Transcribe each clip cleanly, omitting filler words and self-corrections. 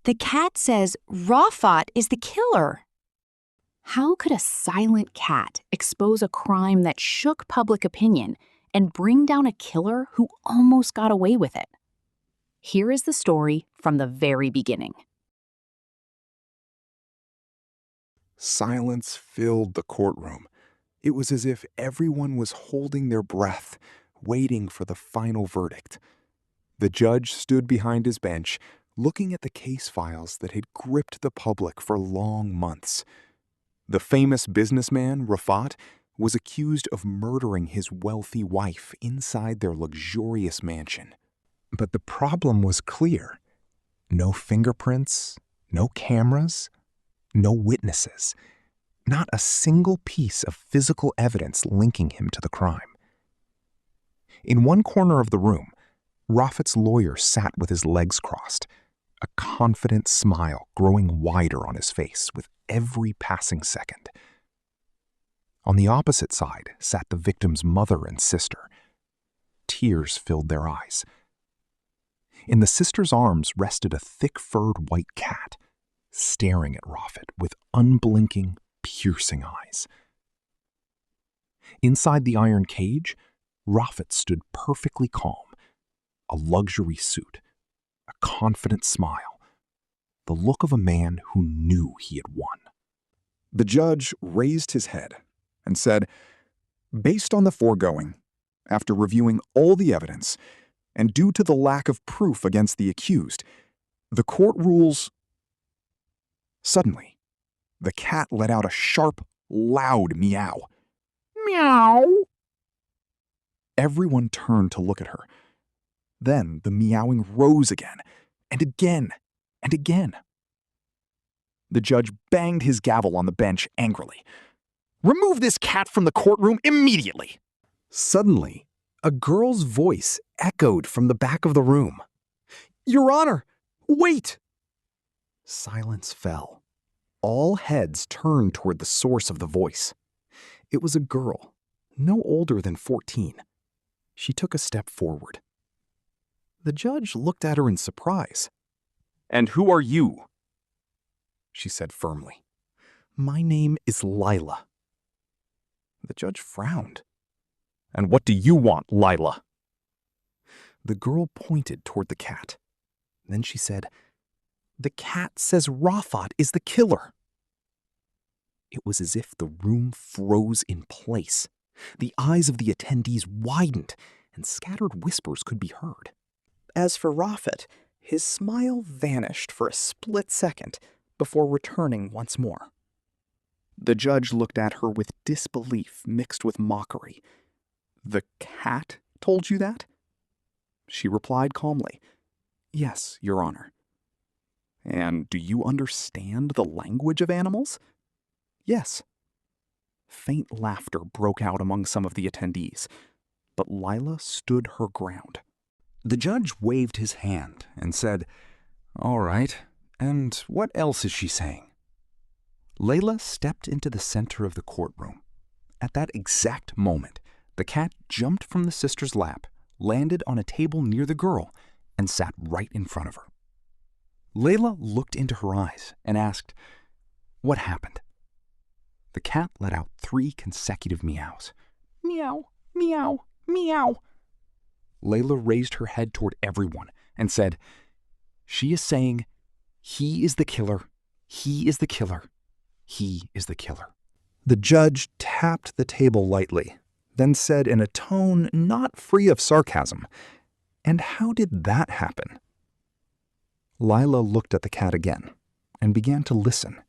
The cat says Rafat is the killer. How could a silent cat expose a crime that shook public opinion and bring down a killer who almost got away with it? Here is the story from the very beginning. Silence filled the courtroom. It was as if everyone was holding their breath, waiting for the final verdict. The judge stood behind his bench, looking at the case files that had gripped the public for long months. The famous businessman, Rafat, was accused of murdering his wealthy wife inside their luxurious mansion. But the problem was clear. No fingerprints, no cameras, no witnesses. Not a single piece of physical evidence linking him to the crime. In one corner of the room, Rafat's lawyer sat with his legs crossed, a confident smile growing wider on his face with every passing second. On the opposite side sat the victim's mother and sister. Tears filled their eyes. In the sister's arms rested a thick-furred white cat, staring at Rafat with unblinking, piercing eyes. Inside the iron cage, Rafat stood perfectly calm, a luxury suit, a confident smile, the look of a man who knew he had won. The judge raised his head and said, "Based on the foregoing, after reviewing all the evidence, and due to the lack of proof against the accused, the court rules..." Suddenly, the cat let out a sharp, loud meow. Meow! Everyone turned to look at her. Then the meowing rose again, and again, and again. The judge banged his gavel on the bench angrily. "Remove this cat from the courtroom immediately!" Suddenly, a girl's voice echoed from the back of the room. "Your Honor, wait!" Silence fell. All heads turned toward the source of the voice. It was a girl, no older than 14. She took a step forward. The judge looked at her in surprise. "And who are you?" she said firmly. "My name is Laila." The judge frowned. "And what do you want, Laila?" The girl pointed toward the cat. Then she said, "The cat says Rafat is the killer." It was as if the room froze in place. The eyes of the attendees widened, and scattered whispers could be heard. As for Rafat, his smile vanished for a split second before returning once more. The judge looked at her with disbelief mixed with mockery. "The cat told you that?" She replied calmly, "Yes, Your Honor." "And do you understand the language of animals?" "Yes." Faint laughter broke out among some of the attendees, but Laila stood her ground. The judge waved his hand and said, "All right, and what else is she saying?" Laila stepped into the center of the courtroom. At that exact moment, the cat jumped from the sister's lap, landed on a table near the girl, and sat right in front of her. Laila looked into her eyes and asked, "What happened?" The cat let out 3 consecutive meows. Meow, meow, meow. Laila raised her head toward everyone and said, "She is saying, he is the killer, he is the killer, he is the killer." The judge tapped the table lightly, then said in a tone not free of sarcasm, "And how did that happen?" Laila looked at the cat again and began to listen.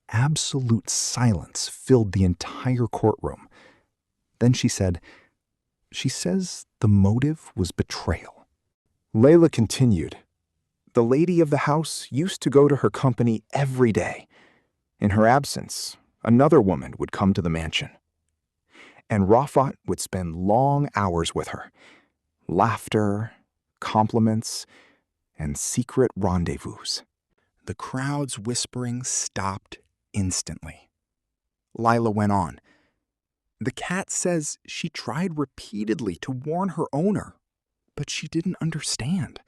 Absolute silence filled the entire courtroom. Then she said, "She says the motive was betrayal." Laila continued, "The lady of the house used to go to her company every day. In her absence, another woman would come to the mansion. And Rafat would spend long hours with her. Laughter, compliments, and secret rendezvous." The crowd's whispering stopped instantly. Laila went on, "The cat says she tried repeatedly to warn her owner, but she didn't understand.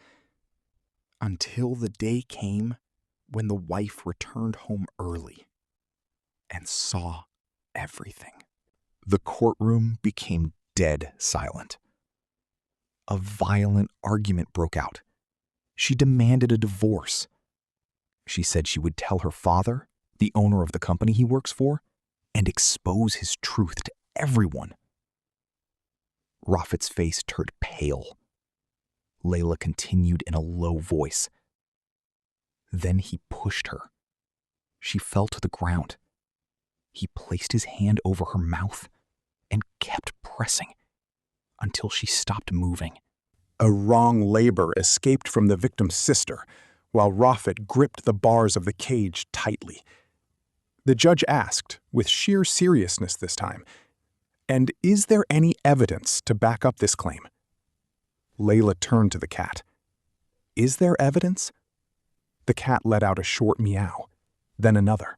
Until the day came when the wife returned home early and saw everything. The courtroom became dead silent. A violent argument broke out. She demanded a divorce. She said she would tell her father, the owner of the company he works for, and expose his truth to everyone. Rafat's face turned pale. Laila continued in a low voice. Then he pushed her. She fell to the ground. He placed his hand over her mouth and kept pressing until she stopped moving. A wrong labor escaped from the victim's sister, while Rafat gripped the bars of the cage tightly. The judge asked, with sheer seriousness this time, "And is there any evidence to back up this claim?" Laila turned to the cat. "Is there evidence?" The cat let out a short meow, then another.